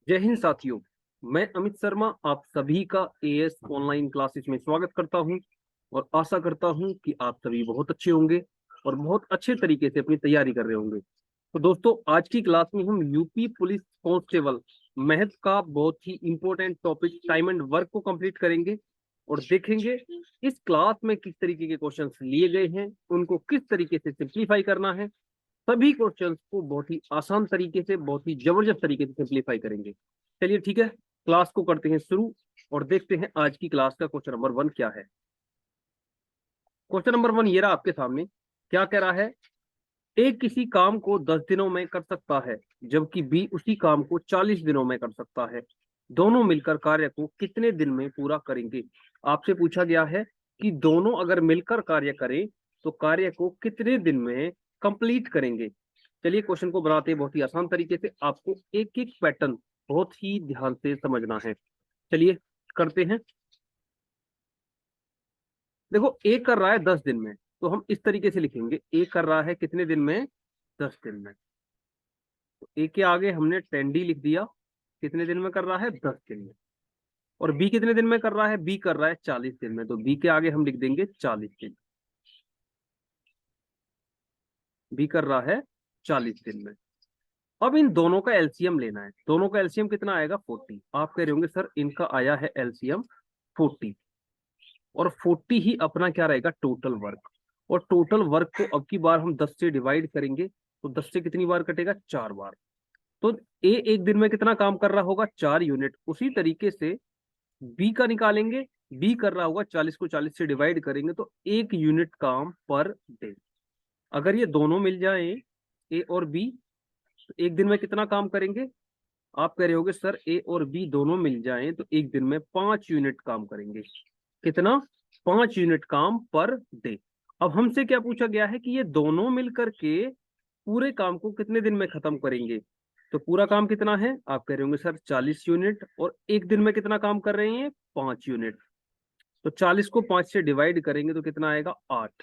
जय हिंद साथियों। मैं अमित शर्मा आप सभी का एएस ऑनलाइन क्लासेस में स्वागत करता हूं और आशा करता हूं कि आप सभी बहुत अच्छे होंगे और बहुत अच्छे तरीके से अपनी तैयारी कर रहे होंगे। तो दोस्तों, आज की क्लास में हम यूपी पुलिस कांस्टेबल मैथ का बहुत ही important topic time and work को कंप्लीट करेंगे और देखेंगे इस क्लास में किस तरीके के क्वेश्चंस लिए गए हैं, उनको किस तरीके से सिंप्लीफाई करना है। सभी क्वेश्चंस को बहुत ही आसान तरीके से, बहुत ही जबरदस्त तरीके से सिंप्लीफाई करेंगे। चलिए ठीक है, क्लास को करते हैं शुरू और देखते हैं आज की क्लास का क्वेश्चन नंबर 1 क्या है। क्वेश्चन नंबर 1 ये रहा आपके सामने। क्या कह रहा है? ए किसी काम को 10 दिनों में कर सकता है, जबकि बी उसी काम को 40 दिनों में कर सकता है। दोनों मिलकर कार्य को कितने दिन में पूरा करेंगे? आपसे पूछा गया है कि दोनों अगर मिलकर कार्य करें तो कार्य को कितने दिन में कंप्लीट करेंगे। चलिए क्वेश्चन को बनाते हैं बहुत ही आसान तरीके से। आपको एक एक पैटर्न बहुत ही ध्यान से समझना है। चलिए करते हैं। देखो, ए कर रहा है 10 दिन में, तो हम इस तरीके से लिखेंगे। ए कर रहा है कितने दिन में? 10 दिन में। तो ए के आगे हमने 10D लिख दिया। कितने दिन में कर रहा है? 10 दिन में। और बी कितने दिन में कर रहा है? बी कर रहा है 40 दिन में, तो बी के आगे हम लिख देंगे 40 दिन। बी कर रहा है 40 दिन में। अब इन दोनों का एलसीएम लेना है। दोनों का एलसीएम कितना आएगा? 40। आप कह रहे होंगे सर इनका आया है एलसीएम 40, और 40 ही अपना क्या रहेगा? Total work. और टोटल वर्क को अब की बार हम 10 से डिवाइड करेंगे, तो 10 से कितनी बार कटेगा? 4 बार। तो ए एक दिन में कितना काम कर रहा होगा? 4 यूनिट। उसी तरीके से बी का निकालेंगे। बी कर रहा होगा 40 को 40 से डिवाइड करेंगे तो 1 यूनिट काम पर डे। अगर ये दोनों मिल जाए, ए और बी, तो एक दिन में कितना काम करेंगे? आप कह रहे होगे सर ए और बी दोनों मिल जाएं तो एक दिन में 5 यूनिट काम करेंगे। कितना? 5 यूनिट काम पर डे। अब हमसे क्या पूछा गया है कि ये दोनों मिलकर के पूरे काम को कितने दिन में खत्म करेंगे। तो पूरा काम कितना है? आप कह रहे होंगे सर 40 यूनिट, और एक दिन में कितना काम कर रहे हैं? 5 यूनिट। तो 40 को 5 से डिवाइड करेंगे तो कितना आएगा? 8।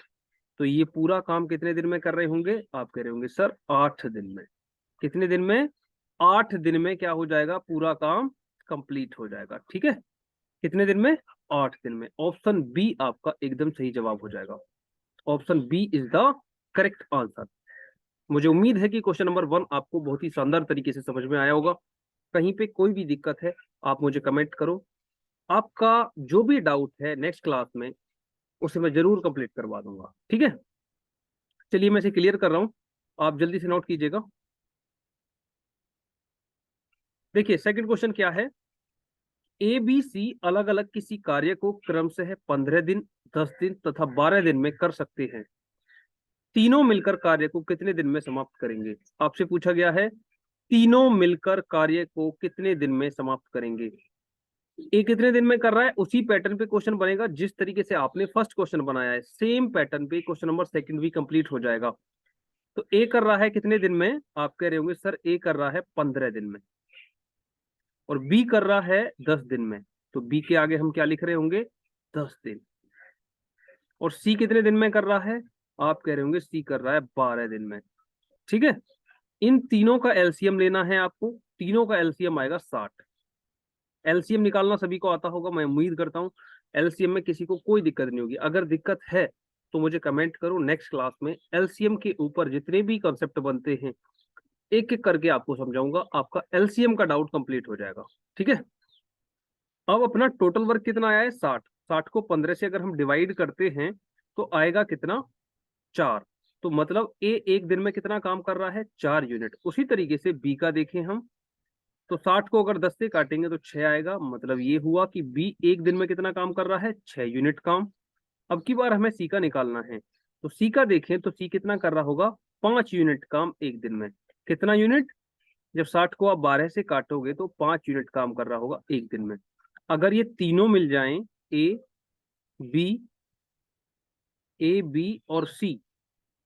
तो ये पूरा काम कितने दिन में कर रहे होंगे? आप कह रहे होंगे सर 8 दिन में। कितने दिन में? 8 दिन में क्या हो जाएगा? पूरा काम कंप्लीट हो जाएगा। ठीक है, कितने दिन में? 8 दिन में। ऑप्शन बी आपका एकदम सही जवाब हो जाएगा। Option B is the correct answer. मुझे उम्मीद है कि क्वेश्चन नंबर 1 आपको बहुत ही शानदार तरीके से समझ में आया होगा। कहीं पे कोई भी दिक्कत है आप मुझे कमेंट करो। आपका जो भी डाउट है नेक्स्ट क्लास में उसे मैं जरूर कंप्लीट करवा दूंगा। ठीक है, चलिए मैं इसे क्लियर कर रहा हूं, आप जल्दी से नोट कीजिएगा। देखिए सेकंड क्वेश्चन क्या है। ए बी सी अलग अलग किसी कार्य को क्रमशः 15 दिन, 10 दिन तथा 12 दिन में कर सकते हैं। तीनों मिलकर कार्य को कितने दिन में समाप्त करेंगे? आपसे पूछा गया है तीनों मिलकर कार्य को कितने दिन में समाप्त करेंगे। ए कितने दिन में कर रहा है? उसी पैटर्न पे क्वेश्चन बनेगा जिस तरीके से आपने फर्स्ट क्वेश्चन बनाया है, सेम पैटर्न पे क्वेश्चन नंबर सेकंड भी कंप्लीट हो जाएगा। तो ए कर रहा है कितने दिन में? आप कह रहे होंगे सर ए कर रहा है 15 दिन में, और बी कर रहा है 10 दिन में। तो बी के आगे हम क्या लिख रहे होंगे? 10 दिन। और सी कितने दिन में कर रहा है? आप कह रहे होंगे सी कर रहा है 12 दिन में। ठीक है, इन तीनों का एलसीएम लेना है आपको। तीनों का एलसीएम आएगा 60। एलसीएम निकालना सभी को आता होगा, मैं उम्मीद करता हूँ एलसीएम में किसी को कोई दिक्कत नहीं होगी। अगर दिक्कत है तो मुझे कमेंट करो, नेक्स्ट क्लास में एलसीएम के ऊपर जितने भी कंसेप्ट बनते हैं एक एक करके आपको समझाऊंगा। आपका एलसीएम का डाउट कंप्लीट हो जाएगा। ठीक है, अब अपना टोटल वर्क कितना आया है? 60। 60 को 15 से अगर हम डिवाइड करते हैं तो आएगा कितना? 4। तो मतलब ए एक दिन में कितना काम कर रहा है? 4 यूनिट। उसी तरीके से बी का देखें हम, तो 60 को अगर 10 से काटेंगे तो 6 आएगा। मतलब ये हुआ कि बी एक दिन में कितना काम कर रहा है? 6 यूनिट काम। अब की बार हमें सी का निकालना है, तो सी का देखें तो सी कितना कर रहा होगा? 5 यूनिट काम एक दिन में। कितना यूनिट? जब 60 को आप 12 से काटोगे तो 5 यूनिट काम कर रहा होगा एक दिन में। अगर ये तीनों मिल जाएं, ए बी, ए बी और सी,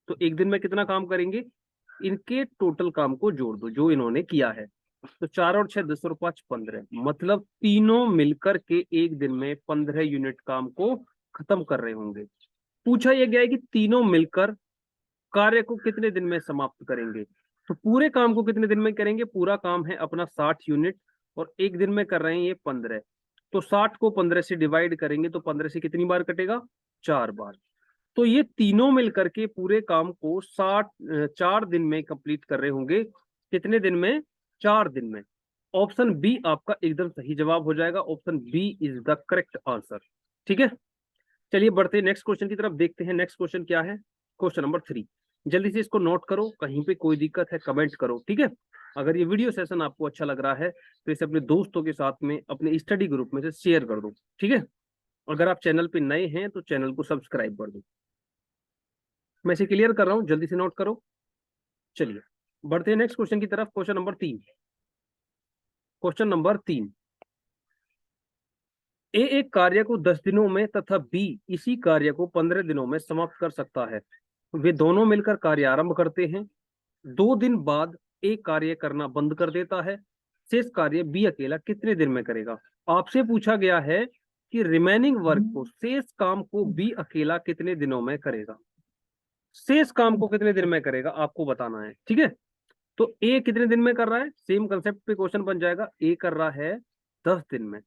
तो एक दिन में कितना काम करेंगे? इनके टोटल काम को जोड़ दो जो इन्होंने किया है। तो 4 और 6 10 और 5 15, मतलब तीनों मिलकर के एक दिन में 15 यूनिट काम को खत्म कर रहे होंगे। पूछा यह गया है कि तीनों मिलकर कार्य को कितने दिन में समाप्त करेंगे। तो पूरे काम को कितने दिन में करेंगे? पूरा काम है अपना 60 यूनिट, और एक दिन में कर रहे हैं ये 15, तो 60 को 15 से डिवाइड करेंगे तो 15 से कितनी बार कटेगा, 4 बार। तो ये तीनों मिलकर के पूरे काम को 4 दिन में कंप्लीट कर रहे होंगे। कितने दिन में, 4 दिन में। ऑप्शन बी आपका एकदम सही जवाब हो जाएगा, option B is the correct answer. ठीक है, चलिए बढ़ते हैं नेक्स्ट क्वेश्चन की तरफ, देखते हैं नेक्स्ट क्वेश्चन क्या है। क्वेश्चन नंबर 3, जल्दी से इसको नोट करो, कहीं पे कोई दिक्कत है कमेंट करो, ठीक है। अगर ये वीडियो सेशन आपको अच्छा लग रहा है तो इसे अपने दोस्तों के साथ में अपने स्टडी ग्रुप में से शेयर कर दो, ठीक है। अगर आप चैनल पे नए हैं तो चैनल को सब्सक्राइब कर दो। मैं इसे क्लियर कर रहा हूं, जल्दी से नोट करो। चलिए बढ़ते हैं नेक्स्ट क्वेश्चन की तरफ। क्वेश्चन नंबर 3, क्वेश्चन नंबर 3, ए एक कार्य को 10 दिनों में तथा बी इसी कार्य को 15 दिनों में समाप्त कर सकता है। वे दोनों मिलकर कार्य आरंभ करते हैं। 2 दिन बाद ए कार्य करना बंद कर देता है। शेष कार्य बी अकेला कितने दिन में करेगा। आपसे पूछा गया है कि रिमेनिंग वर्क को, शेष काम को बी अकेला कितने दिनों में करेगा। शेष काम को कितने दिन में करेगा आपको बताना है, ठीक है। तो ए कितने दिन में कर रहा है, सेम कंसेप्ट पे क्वेश्चन बन जाएगा। ए कर रहा है 10 दिन में,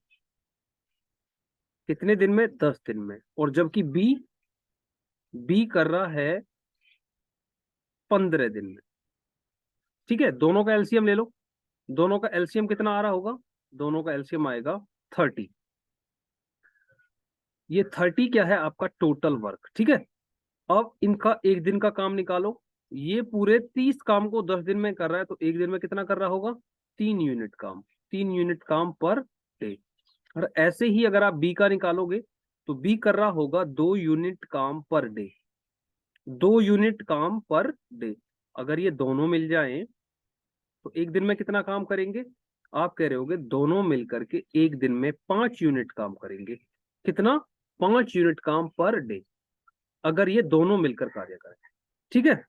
कितने दिन में, 10 दिन में। और जबकि बी बी कर रहा है 15 दिन में, ठीक है। दोनों का एलसीएम ले लो, दोनों का एलसीएम कितना आ रहा होगा, दोनों का एलसीएम आएगा 30। ये 30 क्या है आपका टोटल वर्क, ठीक है। अब इनका एक दिन का काम निकालो। ये पूरे 30 काम को 10 दिन में कर रहा है, तो एक दिन में कितना कर रहा होगा, 3 यूनिट काम, 3 यूनिट काम पर डे। और ऐसे ही अगर आप बी का निकालोगे तो बी कर रहा होगा 2 यूनिट काम पर डे, 2 यूनिट काम पर डे। अगर ये दोनों मिल जाएं तो एक दिन में कितना काम करेंगे, आप कह रहे होगे दोनों मिलकर के एक दिन में 5 यूनिट काम करेंगे। कितना, 5 यूनिट काम पर डे, अगर ये दोनों मिलकर कार्य करें, ठीक है।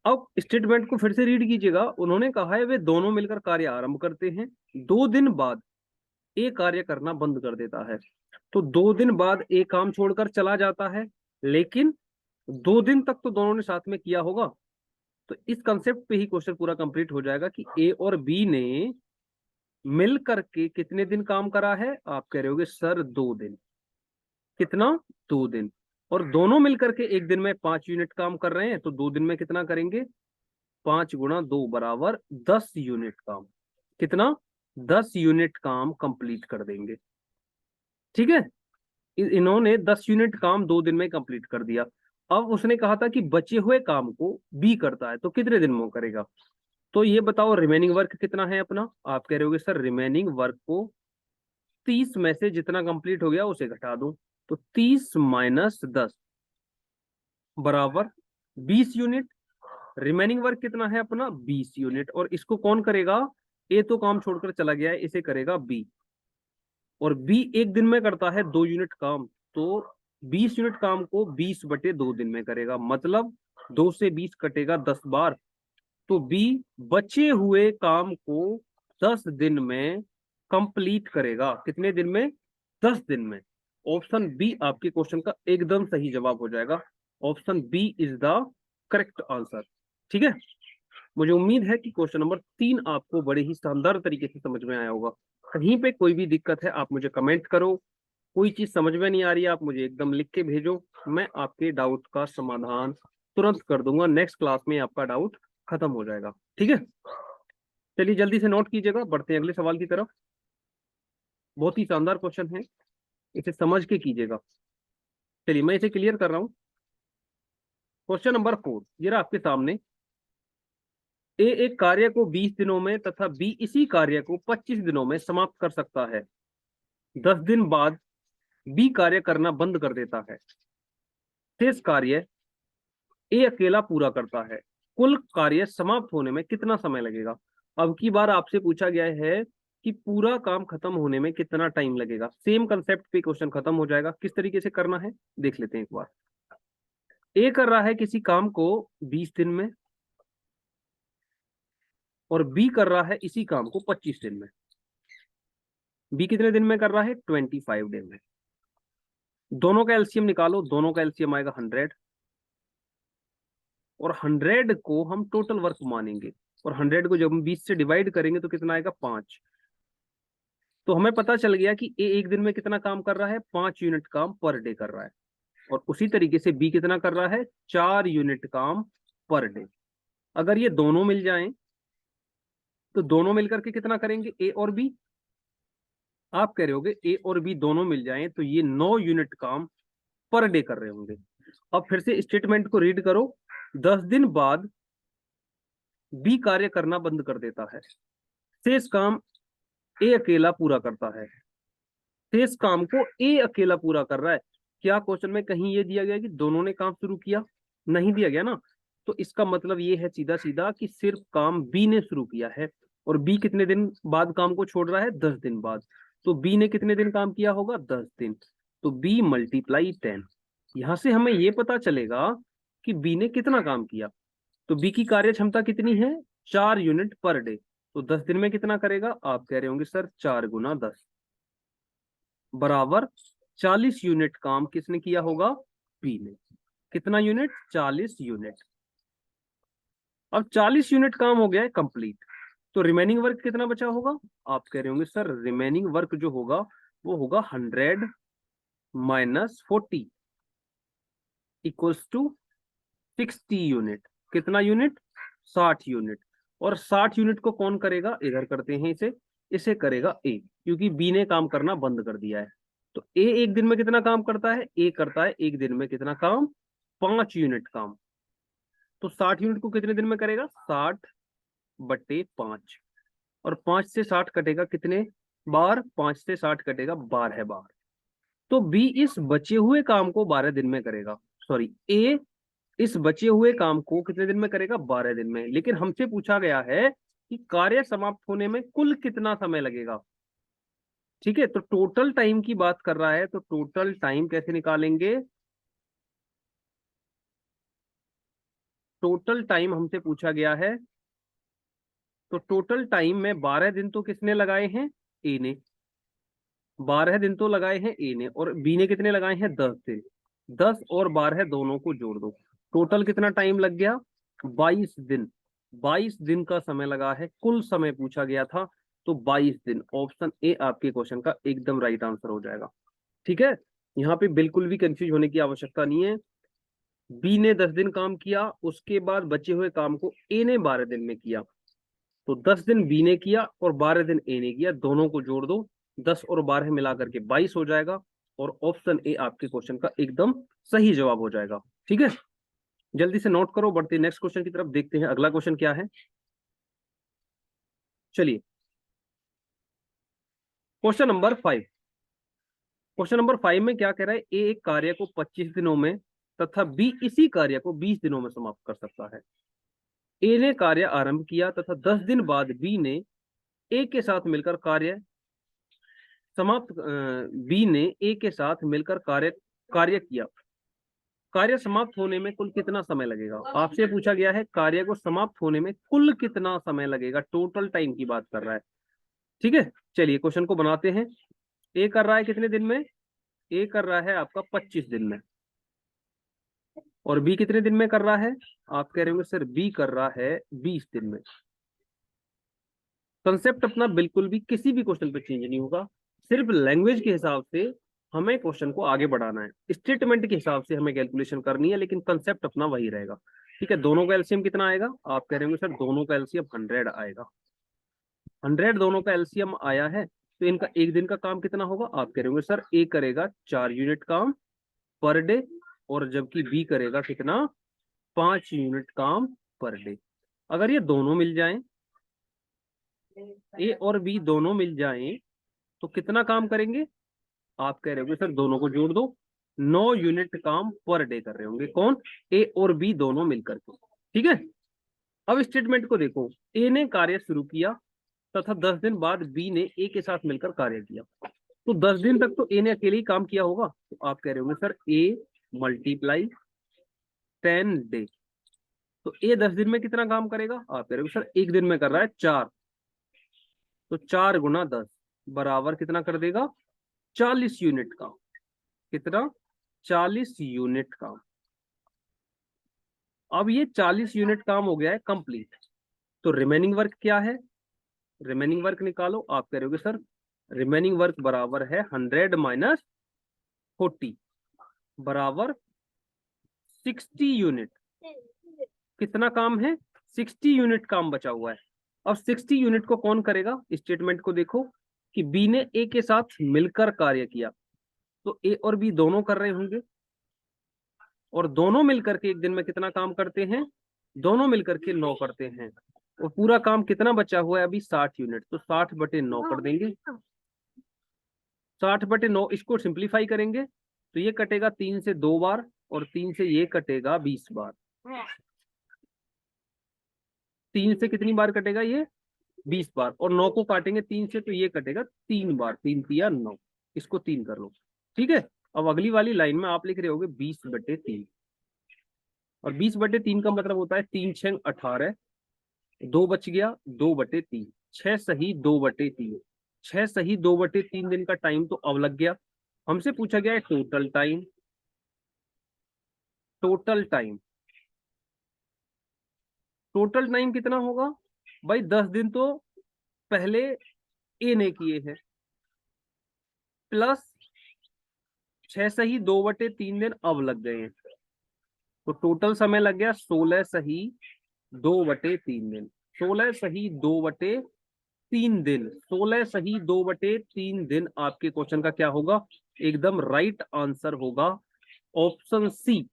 अब स्टेटमेंट को फिर से रीड कीजिएगा। उन्होंने कहा है वे दोनों मिलकर कार्य आरंभ करते हैं। 2 दिन बाद ए कार्य करना बंद कर देता है। तो 2 दिन बाद ए काम छोड़कर चला जाता है, लेकिन 2 दिन तक तो दोनों ने साथ में किया होगा। तो इस कंसेप्ट पे ही क्वेश्चन पूरा कंप्लीट हो जाएगा कि ए और बी ने मिल करके कितने दिन काम करा है। आप कह रहे होगे सर 2 दिन, कितना, 2 दिन। और दोनों मिलकर के एक दिन में 5 यूनिट काम कर रहे हैं, तो 2 दिन में कितना करेंगे, 5 गुणा 2 बराबर 10 यूनिट काम। कितना, 10 यूनिट काम कंप्लीट कर देंगे, ठीक है। इन्होंने 10 यूनिट काम 2 दिन में कंप्लीट कर दिया। अब उसने कहा था कि बचे हुए काम को बी करता है, तो कितने दिन में वो करेगा। तो ये बताओ रिमेनिंग वर्क कितना है अपना। आप कह रहे होगे सर रिमेनिंग वर्क को 30 में से जितना कंप्लीट हो गया उसे घटा दूं, तो 30 माइनस 10 बराबर 20 यूनिट। रिमेनिंग वर्क कितना है अपना, 20 यूनिट। और इसको कौन करेगा, ए तो काम छोड़कर चला गया है, इसे करेगा बी। और बी एक दिन में करता है 2 यूनिट काम, तो 20 यूनिट काम को 20/2 दिन में करेगा। मतलब 2 से 20 कटेगा 10 बार, तो बी बचे हुए काम को 10 दिन में कंप्लीट करेगा। कितने दिन में, 10 दिन में। ऑप्शन बी आपके क्वेश्चन का एकदम सही जवाब हो जाएगा। Option B is the correct answer, ठीक है। मुझे उम्मीद है कि क्वेश्चन नंबर 3 आपको बड़े ही शानदार तरीके से समझ में आया होगा। कहीं पे कोई भी दिक्कत है आप मुझे कमेंट करो, कोई चीज समझ में नहीं आ रही है आप मुझे एकदम लिख के भेजो, मैं आपके डाउट का समाधान तुरंत कर दूंगा। नेक्स्ट क्लास में आपका डाउट खत्म हो जाएगा, ठीक है। चलिए जल्दी से नोट कीजिएगा, बढ़ते हैं अगले सवाल की तरफ। बहुत ही शानदार क्वेश्चन है, इसे समझ के कीजिएगा। चलिए मैं इसे क्लियर कर रहा हूँ। क्वेश्चन नंबर 4 ये रहा आपके सामने। ए एक कार्य को 20 दिनों में तथा बी इसी कार्य को 25 दिनों में समाप्त कर सकता है। 10 दिन बाद बी कार्य करना बंद कर देता है। शेष कार्य ए अकेला पूरा करता है। कुल कार्य समाप्त होने में कितना समय लगेगा। अब की बार आपसे पूछा गया है कि पूरा काम खत्म होने में कितना टाइम लगेगा। सेम कंसेप्ट पे क्वेश्चन खत्म हो जाएगा। किस तरीके से करना है देख लेते हैं एक बार। ए कर रहा है किसी काम को 20 दिन में और बी कर रहा है इसी काम को 25 दिन में। बी कितने दिन में कर रहा है, 25 दिन में। दोनों का एलसीएम निकालो, दोनों का एलसीएम आएगा 100, और 100 को हम टोटल वर्क मानेंगे। और 100 को जब हम 20 से डिवाइड करेंगे तो कितना आएगा, 5। तो हमें पता चल गया कि ए एक दिन में कितना काम कर रहा है, 5 यूनिट काम पर डे कर रहा है। और उसी तरीके से बी कितना कर रहा है, 4 यूनिट काम पर डे। अगर ये दोनों मिल जाएं तो दोनों मिलकर के कितना करेंगे, ए और बी। आप कह रहे होगे ए और बी दोनों मिल जाएं तो ये 9 यूनिट काम पर डे कर रहे होंगे। अब फिर से स्टेटमेंट को रीड करो। 10 दिन बाद बी कार्य करना बंद कर देता है, शेष काम ए अकेला पूरा करता है। शेष काम को ए अकेला पूरा कर रहा है। क्या क्वेश्चन में कहीं ये दिया गया कि दोनों ने काम शुरू किया? नहीं दिया गया ना। तो इसका मतलब ये है सीधा सीधा कि सिर्फ काम बी ने शुरू किया है। और बी कितने दिन बाद काम को छोड़ रहा है, 10 दिन बाद। तो बी ने कितने दिन काम किया होगा, 10 दिन। तो बी मल्टीप्लाई 10। यहां से हमें ये पता चलेगा कि बी ने कितना काम किया। तो बी की कार्य क्षमता कितनी है, 4 यूनिट पर डे। तो 10 दिन में कितना करेगा, आप कह रहे होंगे सर 4 गुना 10 बराबर 40 यूनिट काम किसने किया होगा, बी ने। कितना यूनिट, 40 यूनिट। अब 40 यूनिट काम हो गया है कंप्लीट। तो रिमेनिंग वर्क कितना बचा होगा, आप कह रहे होंगे सर रिमेनिंग वर्क जो होगा वो होगा 100 माइनस 40 इक्वल्स टू 60 यूनिट। कितना यूनिट, 60 यूनिट। और 60 यूनिट को कौन करेगा, इधर करते हैं इसे, इसे करेगा ए, क्योंकि बी ने काम करना बंद कर दिया है। तो ए एक दिन में कितना काम करता है, ए करता है एक दिन में कितना काम, 5 यूनिट काम। तो 60 यूनिट को कितने दिन में करेगा, 60/5। और 5 से 60 कटेगा कितने बार, 5 से 60 कटेगा 12 बार। तो बी इस बचे हुए काम को 12 दिन में करेगा। सॉरी, ए इस बचे हुए काम को कितने दिन में करेगा, 12 दिन में। लेकिन हमसे पूछा गया है कि कार्य समाप्त होने में कुल कितना समय लगेगा। ठीक है, तो टोटल टाइम की बात कर रहा है, तो टोटल टाइम कैसे निकालेंगे, टोटल टाइम हमसे पूछा गया है। तो टोटल टाइम में 12 दिन तो किसने लगाए हैं, ए ने। 12 दिन तो लगाए हैं ए ने, और बी ने कितने लगाए हैं, 10 दिन। 10 और 12 दोनों को जोड़ दो, टोटल कितना टाइम लग गया, 22 दिन। 22 दिन का समय लगा है, कुल समय पूछा गया था। तो 22 दिन, ऑप्शन ए आपके क्वेश्चन का एकदम राइट आंसर हो जाएगा। ठीक है, यहाँ पे बिल्कुल भी कंफ्यूज होने की आवश्यकता नहीं है। बी ने 10 दिन काम किया, उसके बाद बचे हुए काम को ए ने 12 दिन में किया। तो 10 दिन बी ने किया और 12 दिन ए ने किया, दोनों को जोड़ दो, 10 और 12 मिलाकर के 22 हो जाएगा। और ऑप्शन ए आपके क्वेश्चन का एकदम सही जवाब हो जाएगा। ठीक है, जल्दी से नोट करो, बढ़ते नेक्स्ट क्वेश्चन की तरफ, देखते हैं अगला क्वेश्चन क्या है। चलिए, क्वेश्चन नंबर 5। क्वेश्चन नंबर 5 में क्या कह रहा है, ए एक कार्य को 25 दिनों में तथा बी इसी कार्य को 20 दिनों में समाप्त कर सकता है। ए ने कार्य आरंभ किया तथा 10 दिन बाद बी ने ए के साथ मिलकर कार्य समाप्त बी ने ए के साथ मिलकर कार्य कार्य किया। कार्य समाप्त होने में कुल कितना समय लगेगा, आपसे पूछा गया है कार्य को समाप्त होने में कुल कितना समय लगेगा, टोटल टाइम की बात कर रहा है। ठीक है, चलिए क्वेश्चन को बनाते हैं। ए कर रहा है कितने दिन में, ए कर रहा है आपका 25 दिन में। और बी कितने दिन में कर रहा है, आप कह रहे होंगे सर बी कर रहा है 20 दिन में। कंसेप्ट अपना बिल्कुल भी किसी भी क्वेश्चन पे चेंज नहीं होगा, सिर्फ लैंग्वेज के हिसाब से हमें क्वेश्चन को आगे बढ़ाना है, स्टेटमेंट के हिसाब से हमें कैलकुलेशन करनी है, लेकिन कंसेप्ट अपना वही रहेगा। ठीक है, दोनों का एलसीएम कितना आएगा, आप कह रहे होंगे सर दोनों का एलसीएम 100 आएगा। 100 दोनों का एलसीएम आया है, तो इनका एक दिन का काम कितना होगा, आप कह रहे होंगे सर ए करेगा 4 यूनिट काम पर डे, और जबकि बी करेगा कितना, 5 यूनिट काम पर डे। अगर ये दोनों मिल जाएं, ए और बी दोनों मिल जाएं, तो कितना काम करेंगे, आप कह रहे होंगे सर दोनों को जोड़ दो, 9 यूनिट काम पर डे कर रहे होंगे, कौन, ए और बी दोनों मिलकर के। ठीक है, अब स्टेटमेंट को देखो, ए ने कार्य शुरू किया तथा 10 दिन बाद बी ने ए के साथ मिलकर कार्य किया। तो 10 दिन तक तो ए ने अकेले ही काम किया होगा, तो आप कह रहे होंगे सर ए मल्टीप्लाई 10 डे। तो ए 10 दिन में कितना काम करेगा, आप कह रहे होंगे सर एक दिन में कर रहा है 4। तो 4 गुना 10 बराबर कितना कर देगा, 40 यूनिट का। कितना, 40 यूनिट काम। अब ये 40 यूनिट काम हो गया है कंप्लीट। तो रिमेनिंग वर्क क्या है, रिमेनिंग वर्क निकालो, आप कह रहे होगे सर रिमेनिंग वर्क बराबर है 100 माइनस 40 बराबर 60 यूनिट। कितना काम है? 60 यूनिट काम बचा हुआ है। अब 60 यूनिट को कौन करेगा? स्टेटमेंट को देखो कि बी ने ए के साथ मिलकर कार्य किया, तो ए और बी दोनों कर रहे होंगे, और दोनों मिलकर के एक दिन में कितना काम करते हैं? दोनों मिलकर के 9 करते हैं। और पूरा काम कितना बचा हुआ है अभी? 60 यूनिट, तो 60/9 कर देंगे। 60/9 इसको सिंप्लीफाई करेंगे तो ये कटेगा 3 से 2 बार, और 3 से ये कटेगा 20 बार। 3 से कितनी बार कटेगा ये? 20 बार। और 9 को काटेंगे 3 से तो ये कटेगा 3 बार। 3 तिया 9, इसको 3 कर लो। ठीक है। अब अगली वाली लाइन में आप लिख रहे होगे 20/3, और 20/3 का मतलब होता है 3 6 18, 2 बच गया 2/3, 6 सही 2/3, 6 सही 2/3 दिन का टाइम तो अब लग गया। हमसे पूछा गया है total time. Total time, total time कितना होगा भाई? 10 दिन तो पहले ए ने किए हैं, प्लस 6 सही 2/3 दिन अब लग गए हैं, तो टोटल समय लग गया 16 सही 2/3 दिन। 16 सही 2/3 दिन, 16 सही 2/3 दिन आपके क्वेश्चन का क्या होगा? एकदम राइट आंसर होगा option C.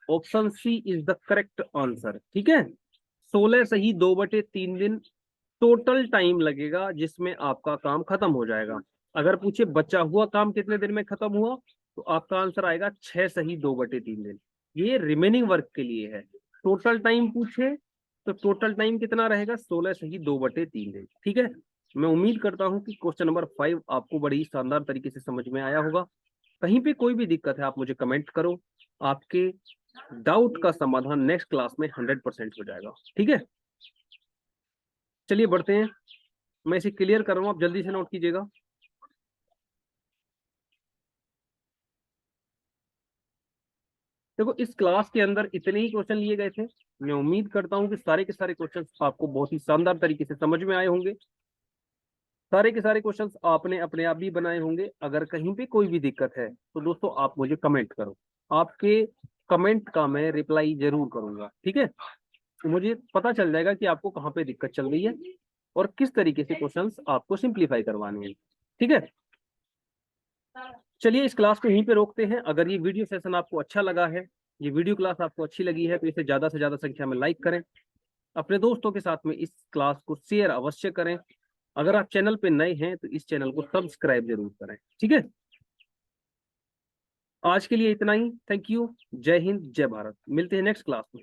Option C is the correct answer. ठीक है। 16 सही 2/3 दिन टोटल टाइम लगेगा जिसमें आपका काम खत्म हो जाएगा। अगर पूछे बचा हुआ काम कितने दिन में खत्म हुआ, तो आपका आंसर आएगा 6 सही 2/3 दिन। ये रिमेनिंग वर्क के लिए है। टोटल टाइम पूछे तो टोटल टाइम कितना रहेगा? 16 सही 2/3 दिन। ठीक है। मैं उम्मीद करता हूं कि क्वेश्चन नंबर 5 आपको बड़ी शानदार तरीके से समझ में आया होगा। कहीं पे कोई भी दिक्कत है आप मुझे कमेंट करो, आपके डाउट का समाधान नेक्स्ट क्लास में 100% हो जाएगा। ठीक है। चलिए बढ़ते हैं, मैं इसे क्लियर कर रहा हूं, आप जल्दी से नोट कीजिएगा। देखो इस क्लास के अंदर इतने ही क्वेश्चन लिए गए थे। मैं उम्मीद करता हूं कि सारे के सारे क्वेश्चन आपको बहुत ही शानदार तरीके से समझ में आए होंगे। सारे के सारे क्वेश्चन आपने अपने आप भी बनाए होंगे। अगर कहीं पे कोई भी दिक्कत है तो दोस्तों आप मुझे कमेंट करो, आपके कमेंट का मैं रिप्लाई जरूर करूंगा। ठीक है। तो मुझे पता चल जाएगा कि आपको कहाँ पे दिक्कत चल रही है और किस तरीके से क्वेश्चंस आपको सिंप्लीफाई करवाने हैं। ठीक है। चलिए इस क्लास को यहीं पे रोकते हैं। अगर ये वीडियो सेशन आपको अच्छा लगा है, ये वीडियो क्लास आपको अच्छी लगी है, तो इसे ज्यादा से ज्यादा संख्या में लाइक करें, अपने दोस्तों के साथ में इस क्लास को शेयर अवश्य करें। अगर आप चैनल पे नए हैं तो इस चैनल को सब्सक्राइब जरूर करें। ठीक है। आज के लिए इतना ही। Thank you. जय हिंद, जय भारत। मिलते हैं नेक्स्ट क्लास में।